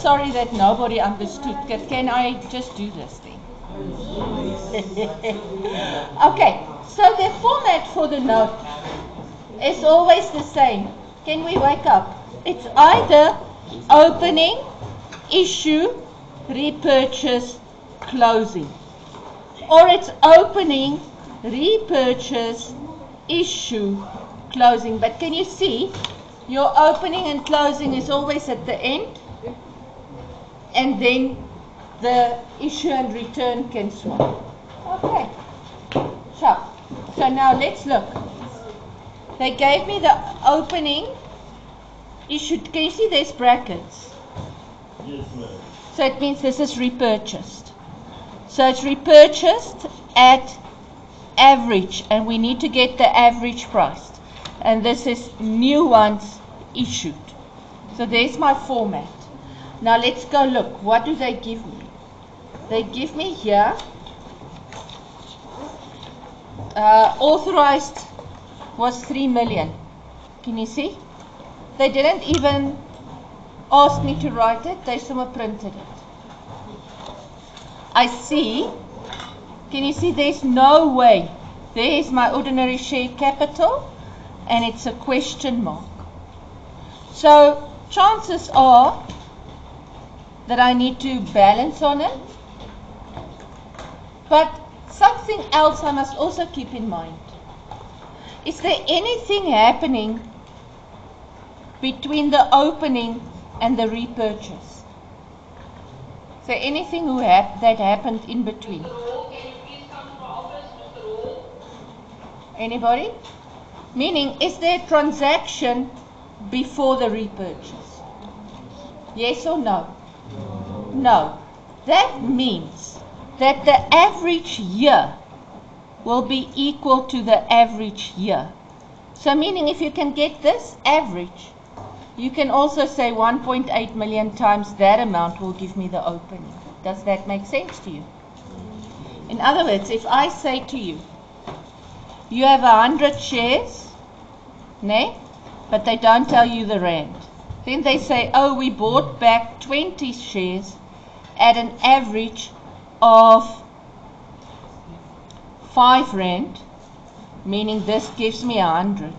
sorry that nobody understood. Can I just do this thing? Okay, so the format for the note is always the same. Can we wake up? It's either opening, issue, repurchase, closing. Or it's opening, repurchase, issue, closing. But can you see, your opening and closing is always at the end, and then the issue and return can swap. Okay, so now let's look. They gave me the opening, issue. Can you see there's brackets? Yes, ma'am. So it means this is repurchased. So it's repurchased at average, and we need to get the average price. And this is new ones issued. So there's my format. Now let's go look. What do they give me? They give me here authorized was 3 million. Can you see? They didn't even ask me to write it. They somehow printed it. I see. Can you see? There's no way. There is my ordinary share capital, and it's a question mark. So chances are that I need to balance on it. But something else I must also keep in mind. Is there anything happening between the opening and the repurchase? Is there anything that happened in between? Mr. Rowe, can you please come to my office, Mr. Rowe? Anybody? Meaning, is there a transaction before the repurchase? Yes or no? No. That means that the average year will be equal to the average year. So meaning if you can get this average, you can also say 1.8 million times that amount will give me the opening. Does that make sense to you? In other words, if I say to you, you have 100 shares, ne? But they don't tell you the rand. Then they say, oh, we bought back 20 shares at an average of 5 rand, meaning this gives me 100.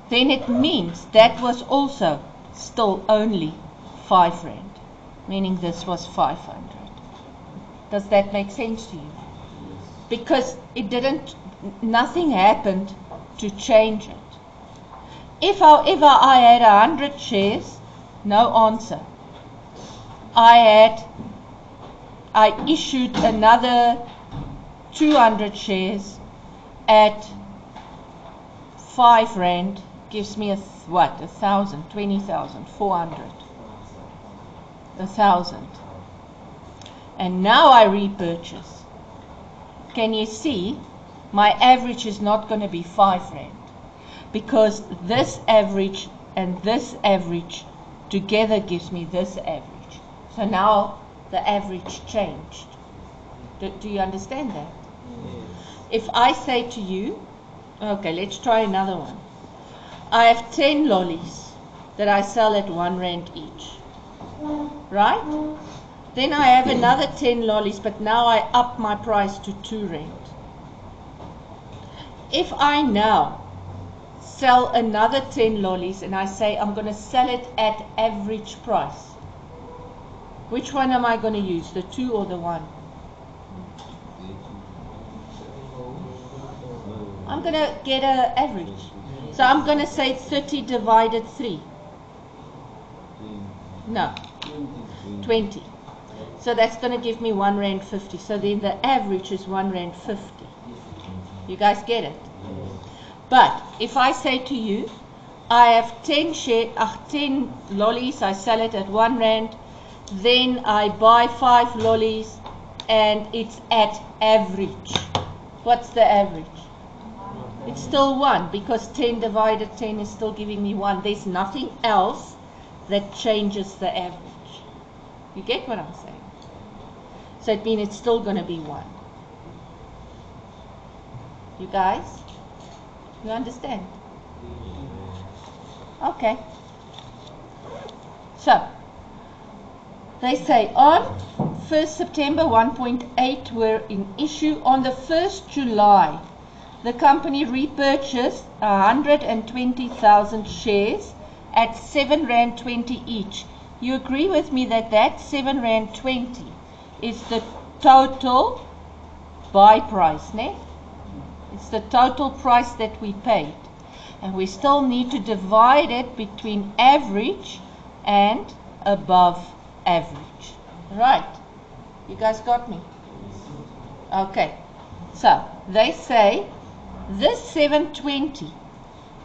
Then it means that was also still only 5 rand, meaning this was 500. Does that make sense to you? Because nothing happened to change it. If however I had 100 shares, no answer. I issued another 200 shares at 5 rand, gives me 1,000, 20,000, 400, 1,000. And now I repurchase. Can you see? My average is not going to be 5 rand. Because this average and this average together gives me this average. So now the average changed. Do you understand that? Yes. If I say to you, okay, let's try another one. I have 10 lollies that I sell at 1 rand each. Right? Then I have another 10 lollies, but now I up my price to 2 rand. If I now sell another 10 lollies and I say I'm going to sell it at average price, which one am I going to use, the 2 or the 1? I'm going to get an average. So I'm going to say 30 divided 3. No, 20. So that's going to give me 1 rand 50. So then the average is 1 rand 50. You guys get it? But if I say to you, I have 10 lollies, I sell it at 1 rand, then I buy 5 lollies and it's at average. What's the average? It's still 1, because 10 divided 10 is still giving me 1. There's nothing else that changes the average. You get what I'm saying? So it means it's still going to be 1. You guys? You understand? Okay. So, They say on 1st September 1.8 were in issue. On the 1st July, the company repurchased 120,000 shares at 7 Rand 20 each. You agree with me that that 7 Rand 20 is the total buy price, ne? It's the total price that we paid. And we still need to divide it between average and above average. Right. You guys got me? Okay. So, they say this 720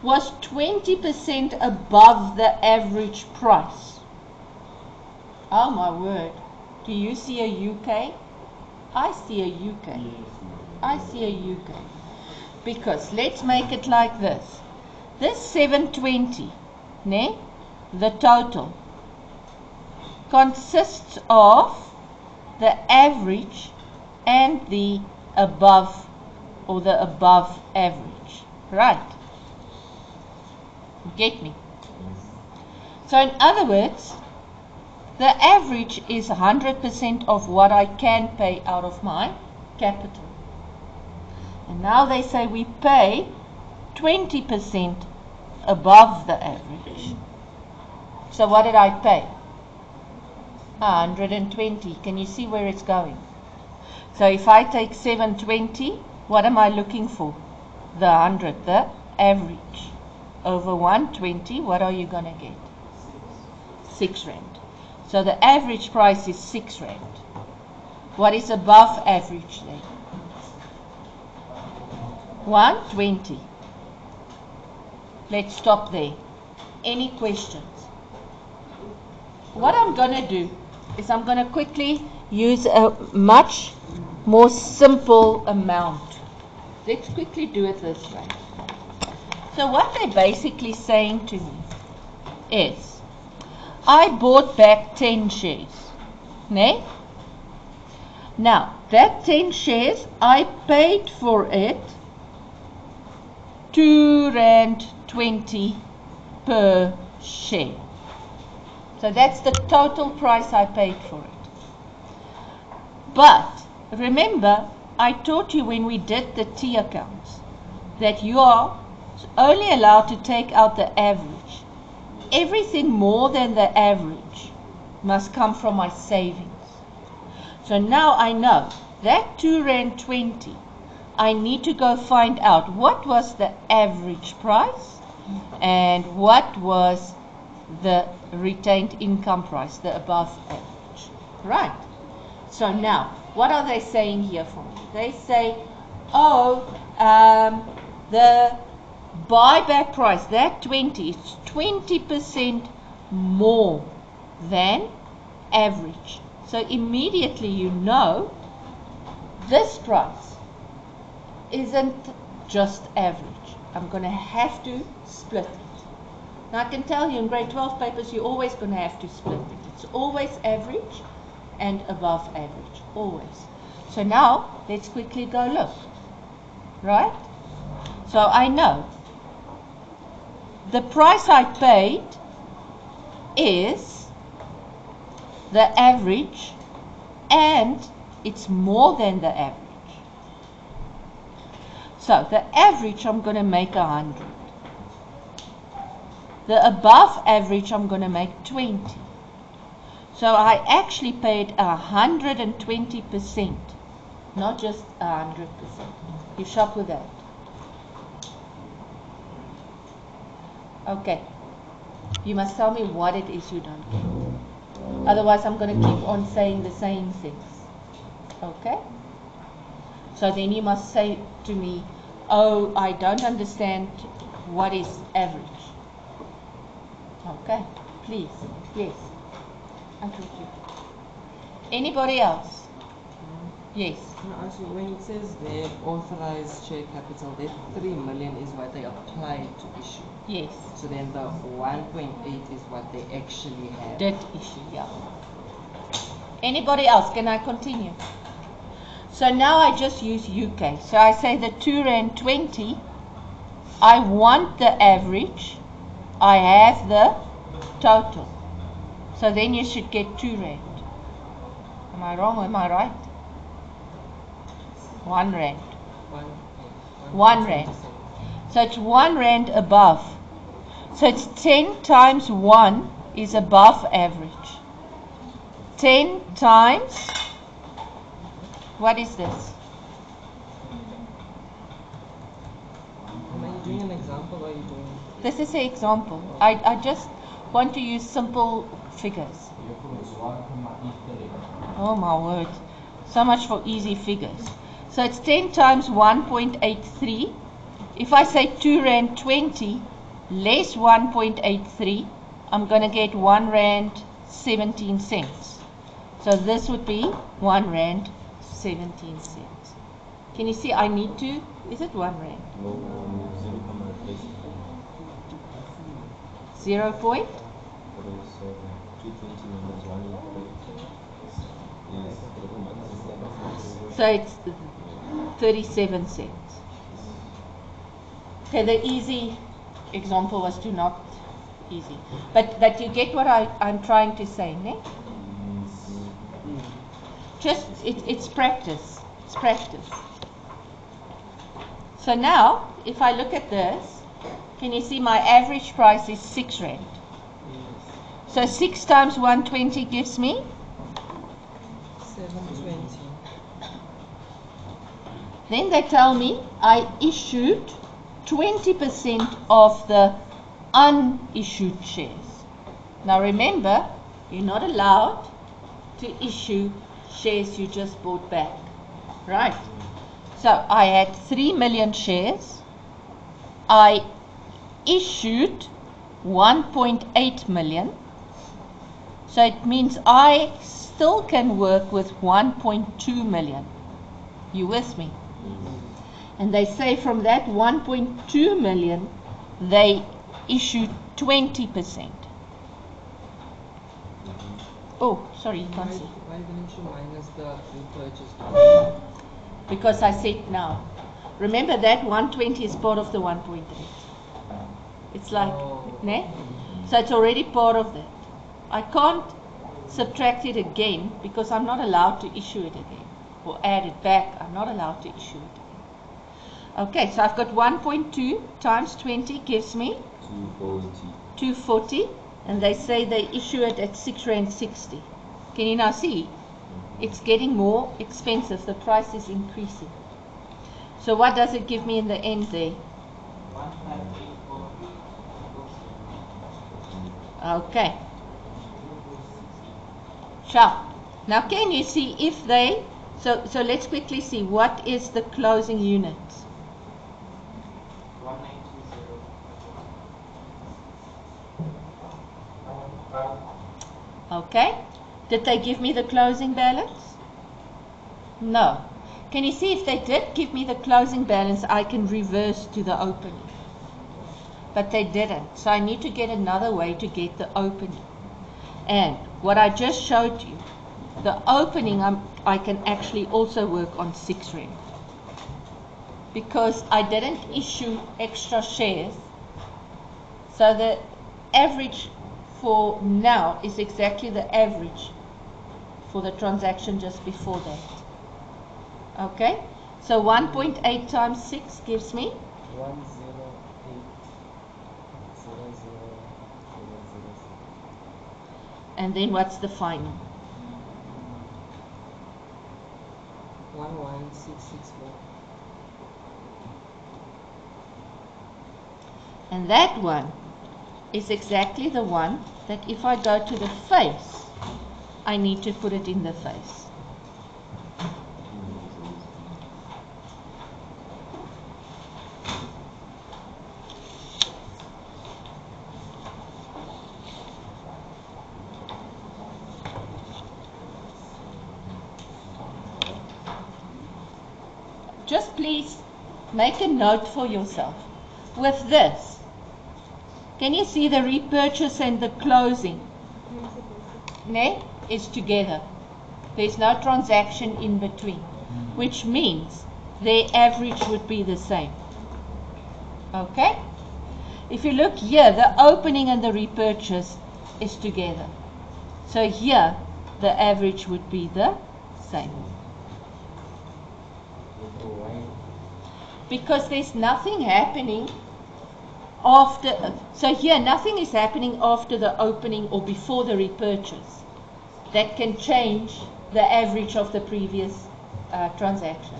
was 20% above the average price. Oh my word. Do you see a UK? I see a UK. I see a UK. Because let's make it like this. This 720, ne, the total, consists of the average and the above or the above average. Right? You get me? So in other words, the average is 100% of what I can pay out of my capital. And now they say we pay 20% above the average. So what did I pay? 120. Can you see where it's going? So if I take 720, what am I looking for? The 100, the average. Over 120, what are you going to get? 6 Rand. So the average price is 6 Rand. What is above average then? 120. Let's stop there. Any questions? What I'm going to do is I'm going to quickly use a much more simple amount. Let's quickly do it this way. So what they're basically saying to me is, I bought back 10 shares. Ne? Now, that 10 shares, I paid for it 2 Rand 20 per share. So that's the total price I paid for it. But remember, I taught you when we did the T accounts that you are only allowed to take out the average. Everything more than the average must come from my savings. So now I know that 2 Rand 20, I need to go find out what was the average price and what was the retained income price, the above average. Right. So now, what are they saying here for me? They say, oh, the buyback price, that 20, is 20% more than average. So immediately you know this price isn't just average. I'm going to have to split it. Now I can tell you in grade 12 papers you're always going to have to split it. It's always average and above average. Always. So now let's quickly go look. Right? So I know the price I paid is the average and it's more than the average. So the average I'm going to make 100. The above average I'm going to make 20. So I actually paid 120%, not just 100%. You shop with that. Okay. You must tell me what it is you don't get. Otherwise I'm going to keep on saying the same things. Okay? So then you must say to me, oh, I don't understand what is average. Okay, please. Yes. I told you. Anybody else? Yes. Actually, when it says their authorized share capital, that 3 million is what they applied to issue. Yes. So then the 1.8 is what they actually have. Did issue, yeah. Anybody else? Can I continue? So now I just use UK. So I say the 2 Rand 20. I want the average. I have the total. So then you should get 2 Rand. Am I wrong or am I right? 1 rand. One, 1 rand. So it's 1 rand above. So it's 10 times 1 is above average. 10 times, what is this? Am I doing an example or are you doing? This is an example. I just want to use simple figures. Oh my word. So much for easy figures. So it's 10 times 1.83. If I say 2 rand 20 less 1.83, I'm going to get 1 rand 17 cents. So this would be 1 rand 17 cents. Can you see I need to, is it 1 rand? No, 0 point? 220 minus 1 is So it's 37 cents. Okay, the easy example was to not easy. But you get what I'm trying to say, ne? Just, it's practice. It's practice. So now, if I look at this, can you see my average price is 6 rand? So 6 times 120 gives me? 720. Then they tell me I issued 20% of the unissued shares. Now remember, you're not allowed to issue shares you just bought back. Right? So I had 3 million shares. I issued 1.8 million. So it means I still can work with 1.2 million. You with me? And they say from that 1.2 million, they issued 20%. Oh, sorry, you can't see. Why didn't you minus the repurchase? Because I said now. Remember that 120 is part of the 1.8. It's like, ne? So it's already part of that. I can't subtract it again because I'm not allowed to issue it again. Or add it back. I'm not allowed to issue it again. Okay, so I've got 1.2 times 20 gives me 240. And they say they issue it at 6 rand 60. Can you now see? It's getting more expensive. The price is increasing. So what does it give me in the end there? Okay. Sharp. Now can you see if they, so let's quickly see what is the closing unit. 1920. Okay. Did they give me the closing balance? No. Can you see if they did give me the closing balance, I can reverse to the opening. But they didn't. So I need to get another way to get the opening. And what I just showed you, the opening I can actually also work on 6 rand. Because I didn't issue extra shares. So the average for now is exactly the average for the transaction just before that. Okay? So 1.8 times 6 gives me 108,000,000. and then what's the final? 11664. And that one is exactly the one that if I go to the face, I need to put it in the face. Just please make a note for yourself. With this, can you see the repurchase and the closing? Ne? Is together. There's no transaction in between, which means their average would be the same. Okay? If you look here, the opening and the repurchase is together. So here, the average would be the Same. Because there's nothing happening after, so here nothing is happening after the opening or before the repurchase that can change the average of the previous transaction.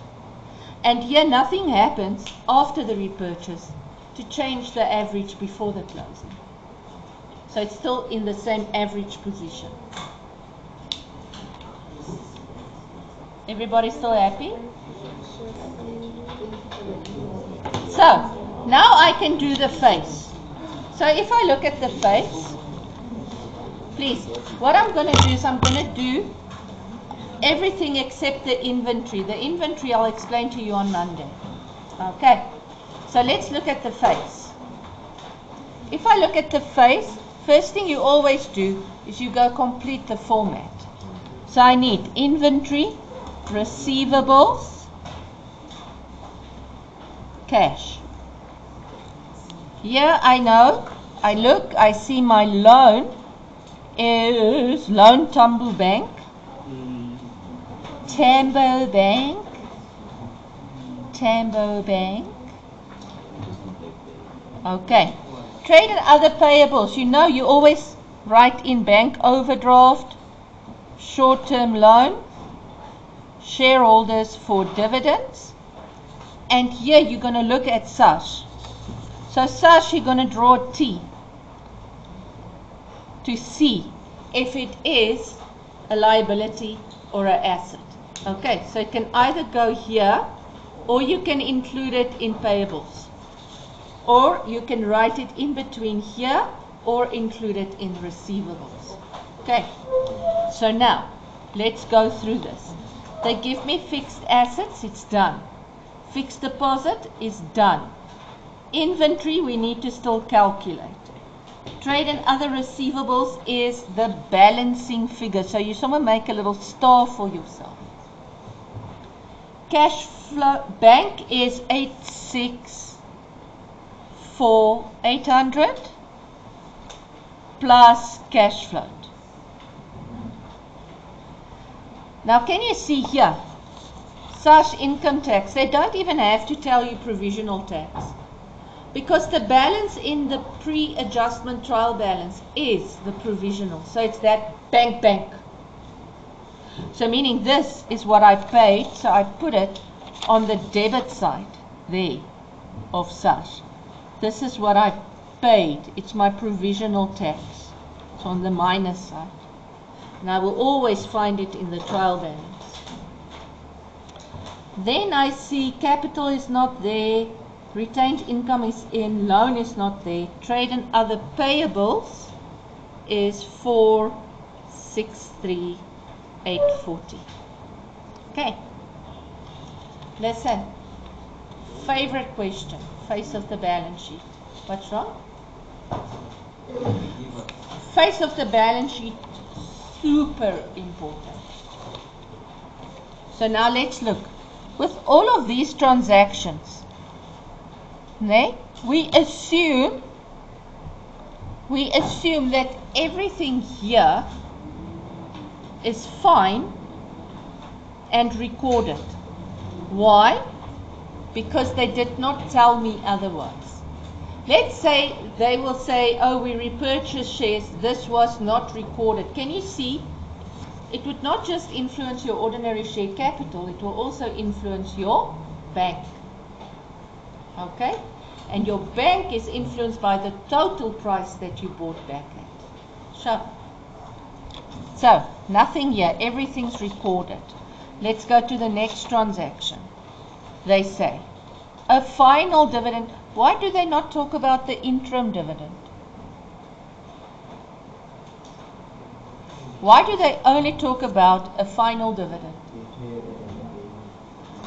And here nothing happens after the repurchase to change the average before the closing. So it's still in the same average position. Everybody still happy? So, now I can do the face. So if I look at the face, please, what I'm going to do is I'm going to do everything except the inventory. The inventory I'll explain to you on Monday. Okay, so let's look at the face. If I look at the face, first thing you always do is you go complete the format. So I need inventory, receivables, cash. Here I know, I look, I see my loan is Loan Tambo Bank, Tambo Bank, Tambo Bank. Okay. Trade and other payables. You know, you always write in bank overdraft, short-term loan, shareholders for dividends. And here you're going to look at SASH. So SASH, you're going to draw T to see if it is a liability or an asset. Okay, so it can either go here or you can include it in payables. Or you can write it in between here or include it in receivables. Okay, so now let's go through this. They give me fixed assets, it's done. Fixed deposit is done. Inventory we need to still calculate. Trade and other receivables is the balancing figure. So you someone make a little star for yourself. Cash flow bank is 800 plus cash float. Now can you see here, SARS income tax, they don't even have to tell you provisional tax, because the balance in the pre-adjustment trial balance is the provisional, so it's that bank. So meaning this is what I paid, so I put it on the debit side there of SARS. This is what I paid. It's my provisional tax. It's on the minus side. And I will always find it in the trial balance. Then I see capital is not there. Retained income is in. Loan is not there. Trade and other payables is 463,840. Okay. Listen. Favorite question. Face of the balance sheet. What's wrong? Face of the balance sheet, super important. So now let's look. With all of these transactions, we assume that everything here is fine and recorded. Why? Because they did not tell me otherwise. Let's say they will say, oh, we repurchased shares, this was not recorded. Can you see? It would not just influence your ordinary share capital, it will also influence your bank. Okay? And your bank is influenced by the total price that you bought back at. So, nothing here, everything's recorded. Let's go to the next transaction. They say, a final dividend. Why do they not talk about the interim dividend? Why do they only talk about a final dividend?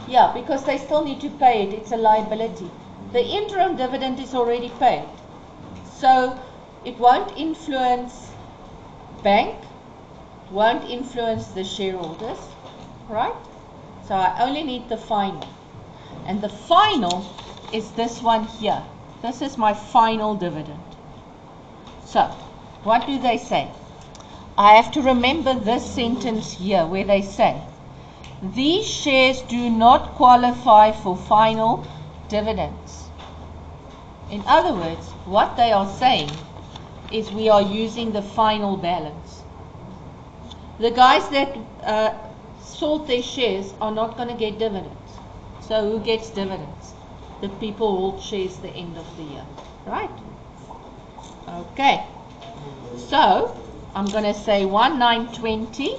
Yeah, because they still need to pay it. It's a liability. The interim dividend is already paid. So it won't influence bank, won't influence the shareholders, right? So I only need the final. And the final is this one here. This is my final dividend. So, what do they say? I have to remember this sentence here where they say, these shares do not qualify for final dividends. In other words, what they are saying is we are using the final balance. The guys that sold their shares are not going to get dividends. So who gets dividends? The people who hold shares the end of the year. Right? Okay. So I'm going to say 1920.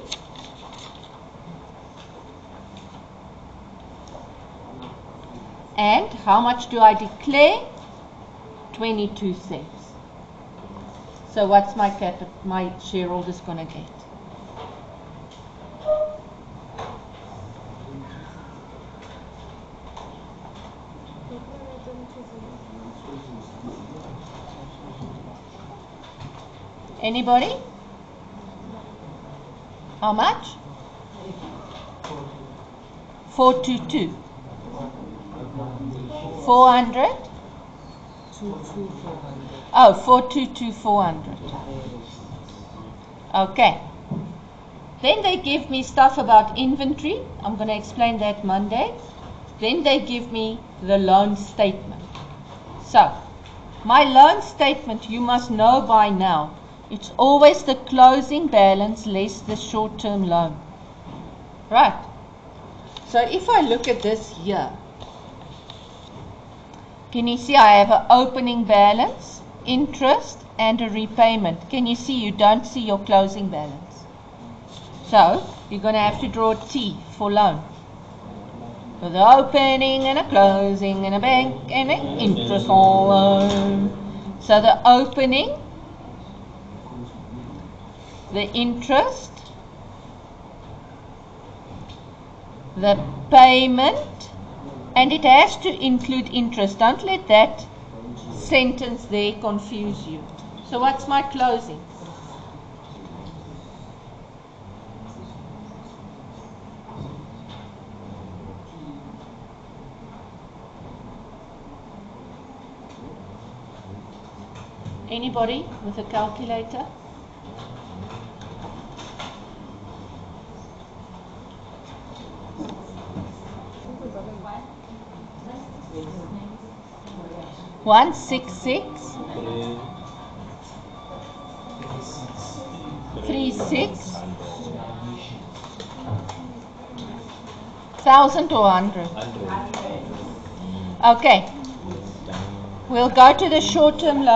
And how much do I declare? 22 cents. So what's my shareholders going to get? Anybody? How much? 422. 400? 2,400. Oh, 422, 400. Okay. Then they give me stuff about inventory. I'm going to explain that Monday. Then they give me the loan statement. So, my loan statement, you must know by now, it's always the closing balance less the short-term loan. Right. So if I look at this here, can you see I have an opening balance, interest, and a repayment. Can you see you don't see your closing balance? So you're going to have to draw a T for loan. With an opening and a closing and a bank and an interest on loan. So the opening, the interest, the payment, and it has to include interest. Don't let that sentence there confuse you. So what's my closing? Anybody with a calculator? One 66 36 1,000 or 100. Okay, we'll go to the short-term loan.